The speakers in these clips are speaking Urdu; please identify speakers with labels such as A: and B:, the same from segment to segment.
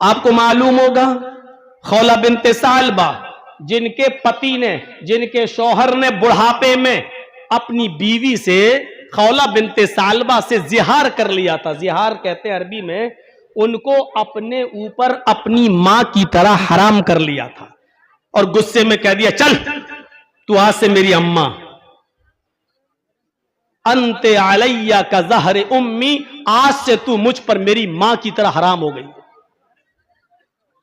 A: آپ کو معلوم ہوگا خولہ بنت ثعلبہ جن کے پتی نے، جن کے شوہر نے بڑھاپے میں اپنی بیوی سے، خولہ بنت ثعلبہ سے زہار کر لیا تھا. زہار کہتے ہیں عربی میں، ان کو اپنے اوپر اپنی ماں کی طرح حرام کر لیا تھا اور غصے میں کہہ دیا چل تو آج سے میری اماں، انت علیہ کا زہر امی، آج سے تو مجھ پر میری ماں کی طرح حرام ہو گئی.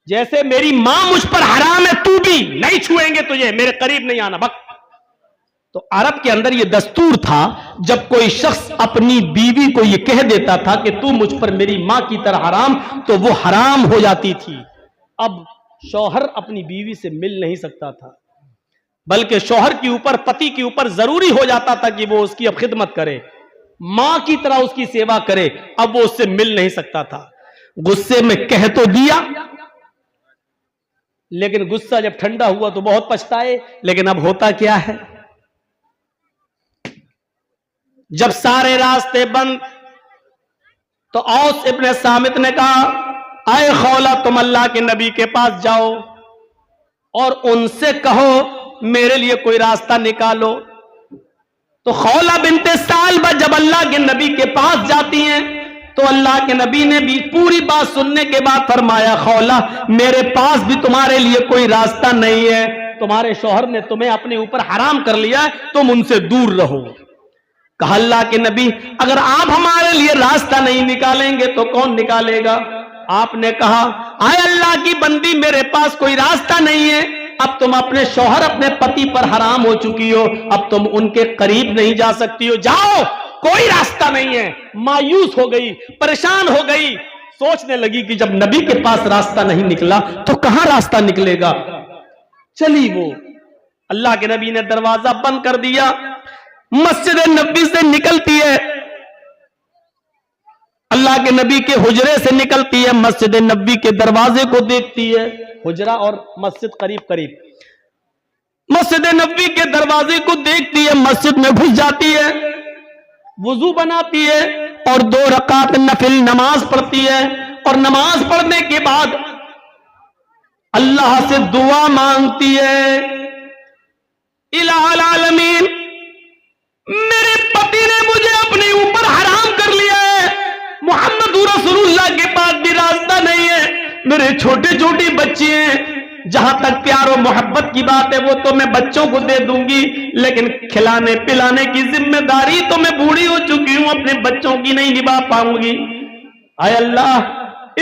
A: جیسے میری ماں مجھ پر حرام ہے تو بھی نہیں چھوئیں گے تجھے، میرے قریب نہیں آنا بک. تو عرب کے اندر یہ دستور تھا، جب کوئی شخص اپنی بیوی کو یہ کہہ دیتا تھا کہ تو مجھ پر میری ماں کی طرح حرام، تو وہ حرام ہو جاتی تھی. اب شوہر اپنی بیوی سے مل نہیں سکتا تھا، بلکہ شوہر کے اوپر، پتی کے اوپر ضروری ہو جاتا تھا کہ وہ اس کی اب خدمت کرے، ماں کی طرح اس کی سیوا کرے. اب وہ اس سے مل نہیں سکتا تھا. غصے میں کہہ تو دیا، لیکن غصہ جب ٹھنڈا ہوا تو بہت پچھتائے. لیکن اب ہوتا کیا ہے، جب سارے راستے بند تو اوس ابن صامت نے کہا اے خولہ تم اللہ کے نبی کے پاس جاؤ اور ان سے کہو میرے لیے کوئی راستہ نکالو. تو خولہ بنت ثعلبہ جب اللہ کے نبی کے پاس جاتی ہیں تو اللہ کے نبی نے بھی پوری بات سننے کے بعد فرمایا خولہ میرے پاس بھی تمہارے لیے کوئی راستہ نہیں ہے، تمہارے شوہر نے تمہیں اپنے اوپر حرام کر لیا ہے، تم ان سے دور رہو. کہا اللہ کے نبی اگر آپ ہمارے لیے راستہ نہیں نکالیں گے تو کون نکالے گا؟ آپ نے کہا اے اللہ کی بندی میرے پاس کوئی راستہ نہیں ہے، اب تم اپنے شوہر، اپنے پتی پر حرام ہو چکی ہو، اب تم ان کے قریب نہیں جا سکتی ہو، جاؤ کوئی راستہ نہیں ہے. مایوس ہو گئی، پریشان ہو گئی، سوچنے لگی کہ جب نبی کے پاس راستہ نہیں نکلا تو کہاں راستہ نکلے گا. چلی وہ، اللہ کے نبی نے دروازہ بند کر دیا، مسجد نبی سے نکلتی ہے، اللہ کے نبی کے حجرے سے نکلتی ہے، مسجد نبی کے دروازے کو دیکھتی ہے، حجرہ اور مسجد قریب قریب، مسجد نبی کے دروازے کو دیکھتی ہے، مسجد میں گھس جاتی ہے، وضو بناتی ہے اور 2 رکعت نفل نماز پڑھتی ہے. اور نماز پڑھنے کے بعد اللہ سے دعا مانگتی ہے الہ العالمین میرے پتی نے مجھے اپنے اوپر حرام کر لیا ہے، محمد رسول اللہ کے پاس بھی راستہ نہیں ہے، میرے چھوٹے چھوٹے بچے ہیں، جہاں تک پیار و محبت کی بات ہے وہ تو میں بچوں کو دے دوں گی، لیکن کھلانے پلانے کی ذمہ داری تو میں بوڑھی ہو چکی ہوں، اپنے بچوں کی نہیں نبھا پاؤں گی. اے اللہ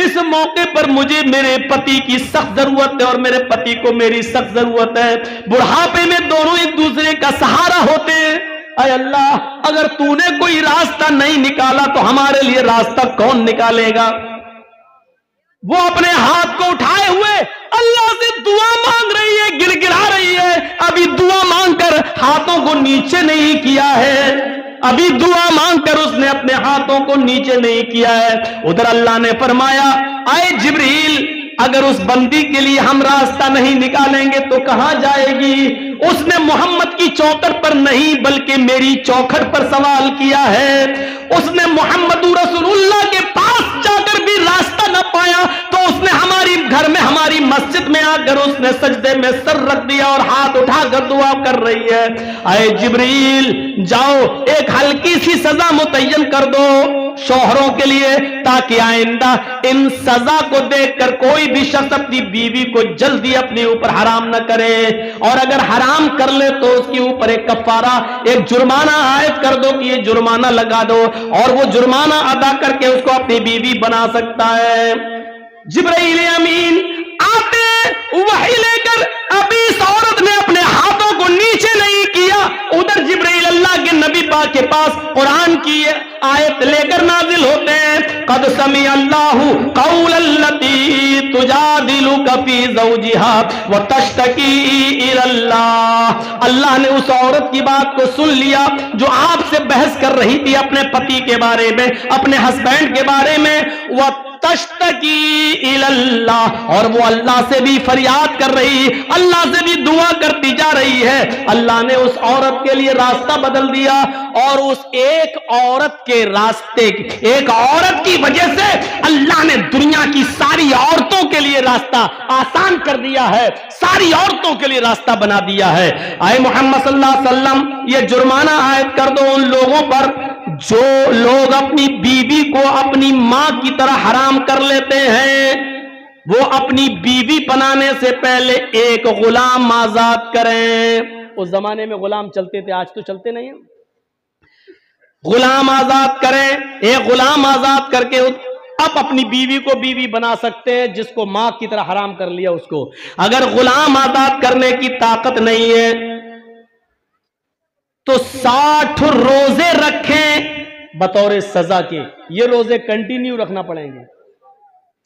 A: اس موقع پر مجھے میرے پتی کی سخت ضرورت ہے اور میرے پتی کو میری سخت ضرورت ہے، بڑھاپے میں دونوں ایک دوسرے کا سہارا ہوتے ہیں. اے اللہ اگر تو نے کوئی راستہ نہیں نکالا تو ہمارے لیے راستہ کون نکالے گا؟ وہ اپنے ہاتھ کو اٹھائے ہوئے اللہ سے دعا مانگ رہی ہے، گر گرا رہی ہے. ابھی دعا مانگ کر ہاتھوں کو نیچے نہیں کیا ہے، ابھی دعا مانگ کر اس نے اپنے ہاتھوں کو نیچے نہیں کیا ہے. ادھر اللہ نے فرمایا اے جبریل اگر اس بندی کے لیے ہم راستہ نہیں نکالیں گے تو کہاں جائے گی؟ اس نے محمد کی چوکھٹ پر نہیں بلکہ میری چوکھٹ پر سوال کیا ہے. اس نے محمد رسول اللہ کے پاس جا کر بھی راستہ نہ پایا تو اس نے ہماری گھر میں، ہماری مسجد میں آ کر اس نے سجدے میں سر رکھ دیا اور ہاتھ اٹھا کر دعا کر رہی ہے اے جبریل جاؤ ایک ہلکی سی سزا متعین کر دو شوہروں کے لیے تاکہ آئندہ ان سزا کو دیکھ کر کوئی بھی شخص اپنی بیوی کو جلدی اپنے اوپر حرام نہ کرے، اور اگر حرام کر لے تو اس کے اوپر ایک کفارہ، ایک جرمانہ عائد کر دو کہ یہ جرمانہ لگا دو اور وہ جرمانہ ادا کر کے اس کو اپنی بیوی بنا سکتا ہے. جبرائیل امین آتے وحی لے کر ابھی اس عورت نے اپنے ہاتھوں کو نیچے نہیں کیا، ادھر جبرائیل اللہ کے نبی پاک کے پاس قرآن کی آیت لے کر نازل ہوتے ہیں قد سمع اللہ قول التی تجادلک فی زوجہا وتشتکی الی اللہ. اللہ نے اس عورت کی بات کو سن لیا جو آپ سے بحث کر رہی تھی اپنے پتی کے بارے میں، اپنے ہسبینڈ کے بارے میں، تشتکی الی اللہ، اور وہ اللہ سے بھی فریاد کر رہی، اللہ سے بھی دعا کرتی جا رہی ہے. اللہ نے اس عورت کے لیے راستہ بدل دیا اور اس ایک عورت کے راستے، ایک عورت کی وجہ سے اللہ نے دنیا کی ساری عورتوں کے لیے راستہ آسان کر دیا ہے، ساری عورتوں کے لیے راستہ بنا دیا ہے۔ اے محمد صلی اللہ علیہ وسلم، یہ جرمانہ عائد کر دو ان لوگوں پر جو لوگ اپنی بیوی کو اپنی ماں کی طرح حرام کر لیتے ہیں، وہ اپنی بیوی بنانے سے پہلے ایک غلام آزاد کریں۔ اس زمانے میں غلام چلتے تھے، آج تو چلتے نہیں ہیں۔ غلام آزاد کریں، ایک غلام آزاد کر کے اب اپنی بیوی کو بیوی بنا سکتے ہیں، جس کو ماں کی طرح حرام کر لیا اس کو۔ اگر غلام آزاد کرنے کی طاقت نہیں ہے تو 60 روزے رکھیں بطور سزا کے۔ یہ روزے کنٹینیو رکھنا پڑیں گے،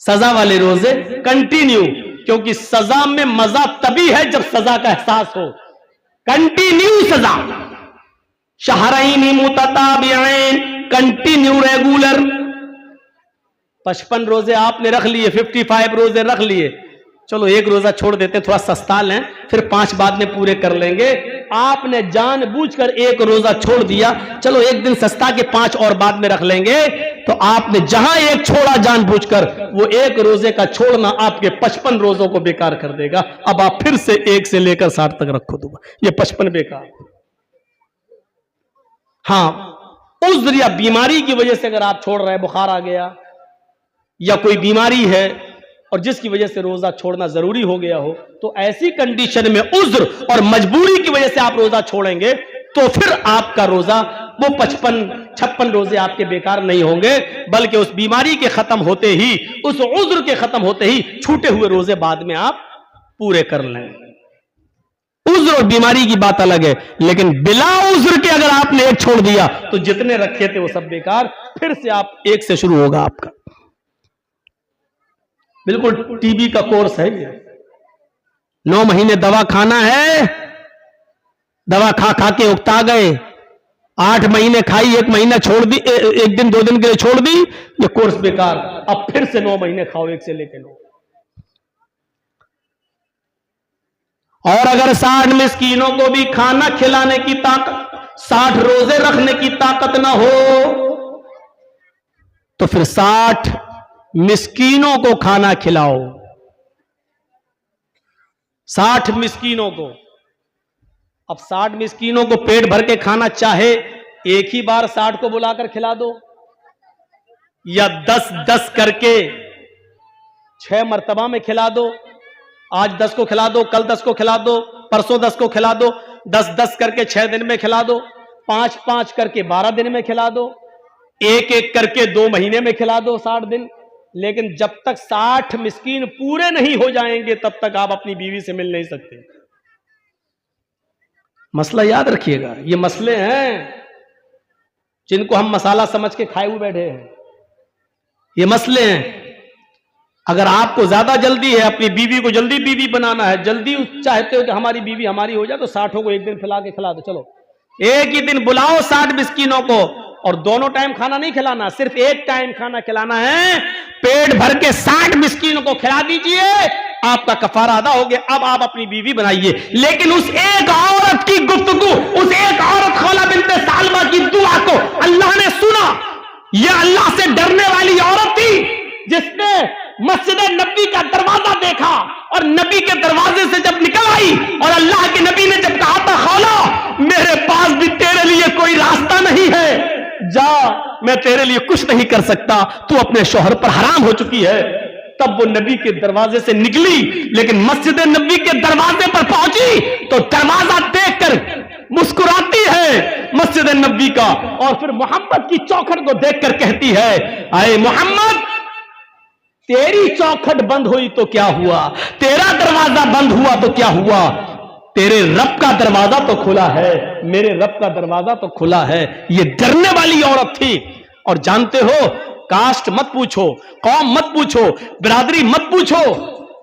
A: سزا والے روزے کنٹینیو، کیونکہ سزا میں مزہ تبھی ہے جب سزا کا احساس ہو۔ کنٹینیو سزا، شہرین متتابعین، کنٹینیو ریگولر۔ 55 روزے آپ نے رکھ لیے، 55 روزے رکھ لیے، چلو ایک روزہ چھوڑ دیتے ہیں، تھوڑا سستا لیں، پھر 5 بعد میں پورے کر لیں گے۔ آپ نے جان بوجھ کر ایک روزہ چھوڑ دیا، چلو ایک دن سستا کے 5 اور بعد میں رکھ لیں گے، تو آپ نے جہاں ایک چھوڑا جان بوجھ کر، وہ ایک روزے کا چھوڑنا آپ کے 55 روزوں کو بیکار کر دے گا۔ اب آپ پھر سے 1 سے لے کر 60 تک رکھو دو، یہ 55 بیکار۔ ہاں، عذر یا بیماری کی وجہ سے اگر آپ چھوڑ رہے ہیں، بخار آ گیا یا کوئی بیماری ہے اور جس کی وجہ سے روزہ چھوڑنا ضروری ہو گیا ہو، تو ایسی کنڈیشن میں عذر اور مجبوری کی وجہ سے آپ روزہ چھوڑیں گے تو پھر آپ کا روزہ وہ 56 روزے آپ کے بیکار نہیں ہوں گے، بلکہ اس بیماری کے ختم ہوتے ہی، اس عذر کے ختم ہوتے ہی چھوٹے ہوئے روزے بعد میں آپ پورے کر لیں۔ عذر اور بیماری کی بات الگ ہے، لیکن بلا عذر کے اگر آپ نے ایک چھوڑ دیا تو جتنے رکھے تھے وہ سب بیکار، پھر سے آپ ایک سے شروع ہوگا آپ کا۔ بالکل ٹی بی کا کورس ہے یہ، 9 مہینے دوا کھانا ہے، دوا کھا کھا کے اکتا گئے، 8 مہینے کھائی، 1 مہینہ چھوڑ دی، 1 دن 2 دن کے لیے چھوڑ دی، یہ کورس بیکار۔ اب پھر سے 9 مہینے کھاؤ، 1 سے لے کے 9۔ اور اگر 60 مسکینوں کو بھی کھانا کھلانے کی طاقت، 60 روزے رکھنے کی طاقت نہ ہو تو پھر 60 مسکینوں کو کھانا کھلاؤ، 60 مسکینوں کو۔ اب 60 مسکینوں کو پیٹ بھر کے کھانا چاہے ایک ہی بار 60 کو بلا کر کھلا دو، یا 10 کر کے 6 مرتبہ میں کھلا دو۔ آج 10 کو کھلا دو، کل 10 کو کھلا دو، پرسوں 10 کو کھلا دو، 10 کر کے 6 دن میں کھلا دو، 5 کر کے 12 دن میں کھلا دو، 1 کر کے 2 مہینے میں کھلا دو 60 دن۔ لیکن جب تک 60 مسکین پورے نہیں ہو جائیں گے تب تک آپ اپنی بیوی سے مل نہیں سکتے۔ مسئلہ یاد رکھیے گا، یہ مسئلے ہیں جن کو ہم مسالہ سمجھ کے کھائے ہوئے بیٹھے ہیں، یہ مسئلے ہیں۔ اگر آپ کو زیادہ جلدی ہے، اپنی بیوی کو جلدی بیوی بنانا ہے، جلدی چاہتے ہو کہ ہماری بیوی ہماری ہو جائے، تو 60 کو ایک دن کھلا کے کھلا دو۔ چلو ایک ہی دن بلاؤ 60 مسکینوں کو، اور دونوں ٹائم کھانا نہیں کھلانا، صرف ایک ٹائم کھانا کھلانا ہے، پیٹ بھر کے 60 مسکینوں کو کھلا دیجئے، آپ کا کفارہ ادا ہو گیا۔ اب آپ اپنی بیوی بنائیے، لیکن اس ایک عورت کی گفتگو، اس ایک عورت خولہ بنت سالمہ کی دعا کو اللہ نے سنا۔ یہ اللہ سے ڈرنے والی عورت تھی جس نے مسجد نبی کا دروازہ دیکھا، اور نبی کے دروازے سے جب نکل آئی، اور اللہ کے نبی نے جب کہا تھا خولا میرے پاس بھی تیرے لیے کوئی راستہ نہیں ہے، جا میں تیرے لیے کچھ نہیں کر سکتا، تو اپنے شوہر پر حرام ہو چکی ہے، تب وہ نبی کے دروازے سے نکلی، لیکن مسجد نبی کے دروازے پر پہنچی تو دروازہ دیکھ کر مسکراتی ہے مسجد نبی کا، اور پھر محمد کی چوکھٹ کو دیکھ کر کہتی ہے اے محمد تیری چوکھٹ بند ہوئی تو کیا ہوا، تیرا دروازہ بند ہوا تو کیا ہوا، تیرے رب کا دروازہ تو کھلا ہے، میرے رب کا دروازہ تو کھلا ہے۔ یہ ڈرنے والی عورت تھی۔ اور جانتے ہو، کاسٹ مت پوچھو، قوم مت پوچھو، برادری مت پوچھو،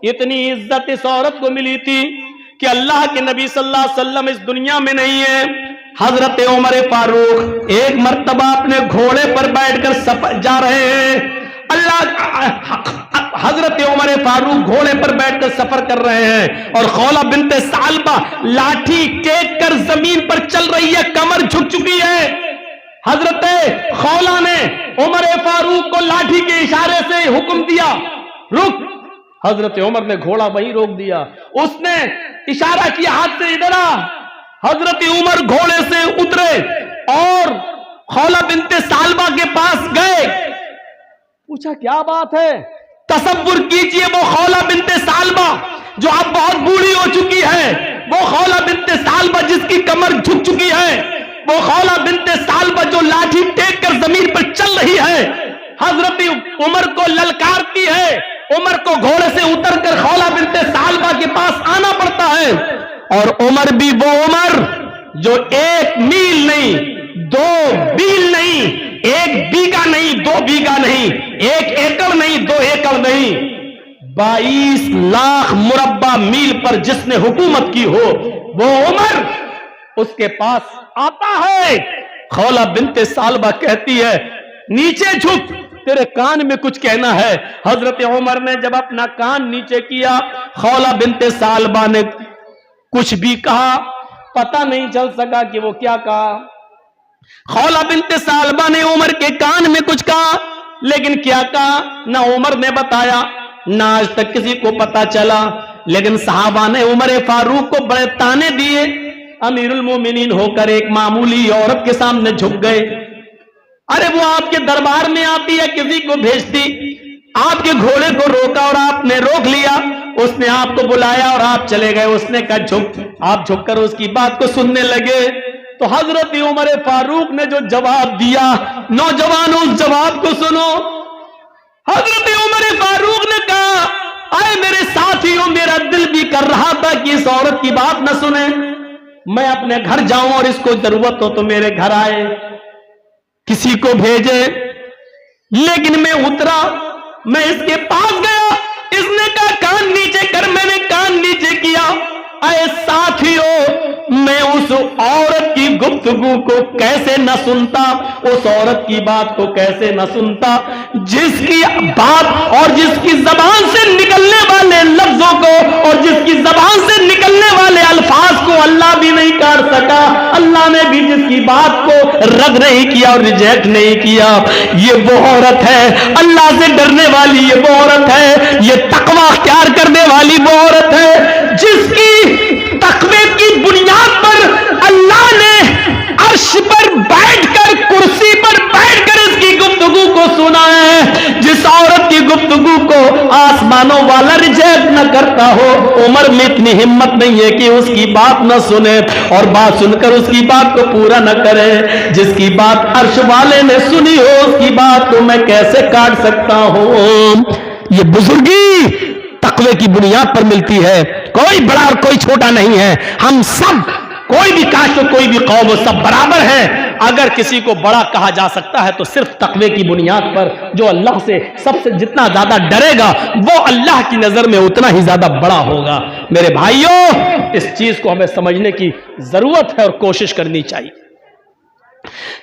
A: اتنی عزت اس عورت کو ملی تھی کہ اللہ کے نبی صلی اللہ علیہ وسلم اس دنیا میں نہیں ہے۔ حضرت عمر فاروق ایک مرتبہ اپنے گھوڑے پر بیٹھ کر سفر جا رہے ہیں، حضرت عمر فاروق گھوڑے پر بیٹھ کر سفر کر رہے ہیں، اور خولہ بنت سالبہ لاٹھی ٹیک کر زمین پر چل رہی ہے، کمر جھک چکی ہے۔ حضرت خولہ نے عمر فاروق کو لاٹھی کے اشارے سے حکم دیا رک۔ حضرت عمر نے گھوڑا وہیں روک دیا، اس نے اشارہ کیا ہاتھ سے ادھر آ۔ حضرت عمر گھوڑے سے اترے اور خولہ بنت ثعلبہ کے پاس گئے، پوچھا کیا بات ہے؟ تصور کیجئے وہ خولہ بنت ثعلبہ جو اب بہت بوڑھی ہو چکی ہے، وہ خولہ بنت ثعلبہ جس کی کمر جھک چکی ہے، وہ خولہ بنت ثعلبہ جو لاٹھی ٹیک کر زمین پر چل رہی ہے، حضرت عمر کو للکارتی ہے۔ عمر کو گھوڑے سے اتر کر خولہ بنت ثعلبہ کے پاس آنا پڑتا ہے، اور عمر بھی وہ عمر جو 1 میل نہیں، 2 میل نہیں، 1 بیگہ نہیں، 2 بیگہ نہیں، 1 ایکڑ نہیں، 2 ایکڑ نہیں، 22 لاکھ مربع میل پر جس نے حکومت کی ہو، وہ عمر اس کے پاس آتا ہے۔ خولہ بنت ثعلبہ کہتی ہے نیچے جھک، تیرے کان میں کچھ کہنا ہے۔ حضرت عمر نے جب اپنا کان نیچے کیا، خولہ بنت ثعلبہ نے کچھ بھی کہا، پتہ نہیں چل سکا کہ وہ کیا کہا۔ خولہ بنت ثعلبہ نے عمر کے کان میں کچھ کہا، لیکن کیا کہا نہ عمر نے بتایا، نہ آج تک کسی کو پتا چلا۔ لیکن صحابہ نے عمر فاروق کو بڑے تانے دیے، امیر المومنین ہو کر ایک معمولی عورت کے سامنے جھک گئے۔ ارے وہ آپ کے دربار میں آتی ہے، کسی کو بھیجتی، آپ کے گھوڑے کو روکا اور آپ نے روک لیا، اس نے آپ کو بلایا اور آپ چلے گئے، اس نے کہا جھک، آپ جھک کر اس کی بات کو سننے لگے۔ تو حضرت عمر فاروق نے جو جواب دیا، نوجوانوں اس جواب کو سنو۔ حضرت عمر فاروق نے کہا اے میرے ساتھیوں، میرا دل بھی کر رہا تھا کہ اس عورت کی بات نہ سنیں، میں اپنے گھر جاؤں اور اس کو ضرورت ہو تو میرے گھر آئے، کسی کو بھیجے، لیکن میں اترا، میں اس کے پاس گیا، اس نے کہا کان نیچے کر، میں نے کان نیچے کیا۔ اے ساتھیوں، میں اس عورت کی گفتگو کو کیسے نہ سنتا، اس عورت کی بات کو کیسے نہ سنتا جس کی بات اور جس کی زبان سے نکلنے والے لفظوں کو اور جس کی زبان سے نکلنے والے الفاظ کو اللہ بھی نہیں کاٹ سکا، اللہ نے بھی جس کی بات کو رد نہیں کیا اور ریجیکٹ نہیں کیا۔ یہ وہ عورت ہے اللہ سے ڈرنے والی، یہ وہ عورت ہے، یہ تقوی اختیار کرنے والی وہ عورت ہے جس کی تقوی کی بنیاد پر اللہ نے عرش پر بیٹھ کر، کرسی پر بیٹھ کر اس کی گفتگو کو سنا ہے۔ جس عورت کی گفتگو کو آسمانوں والا ریجیکٹ نہ کرتا ہو، عمر میں اتنی ہمت نہیں ہے کہ اس کی بات نہ سنے اور بات سن کر اس کی بات کو پورا نہ کرے۔ جس کی بات عرش والے نے سنی ہو، اس کی بات کو میں کیسے کاٹ سکتا ہوں؟ یہ بزرگی تقوی کی بنیاد پر ملتی ہے، کوئی بڑا اور کوئی چھوٹا نہیں ہے، ہم سب، کوئی بھی کاشت و کوئی بھی قوم، وہ سب برابر ہیں۔ اگر کسی کو بڑا کہا جا سکتا ہے تو صرف تقوی کی بنیاد پر، جو اللہ سے سب سے جتنا زیادہ ڈرے گا وہ اللہ کی نظر میں اتنا ہی زیادہ بڑا ہوگا۔ میرے بھائیوں، اس چیز کو ہمیں سمجھنے کی ضرورت ہے اور کوشش کرنی چاہیے۔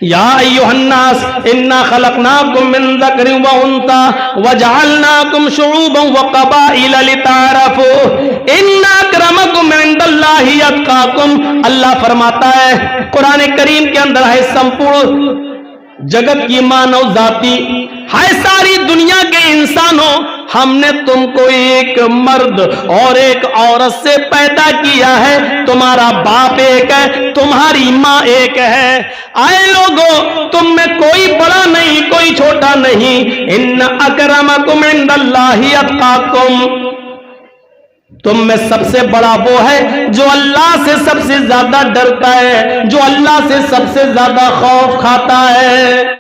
A: یا ایھا الناس انا خلقناکم من ذکر و انثی وجعلناکم شعوبا وقبائل لتعارفوا ان اکرمکم عند اللہ اتقاکم۔ اللہ فرماتا ہے قرآن کریم کے اندر ہے سمپورن جگت کی مانو ذاتی ہے، ساری دنیا کے انسانوں، ہم نے تم کو ایک مرد اور ایک عورت سے پیدا کیا ہے، تمہارا باپ ایک ہے، تمہاری ماں ایک ہے۔ اے لوگوں، تم میں کوئی بڑا نہیں، کوئی چھوٹا نہیں۔ ان اکرمکم عند اللہ اتقاکم، تم میں سب سے بڑا وہ ہے جو اللہ سے سب سے زیادہ ڈرتا ہے، جو اللہ سے سب سے زیادہ خوف کھاتا ہے۔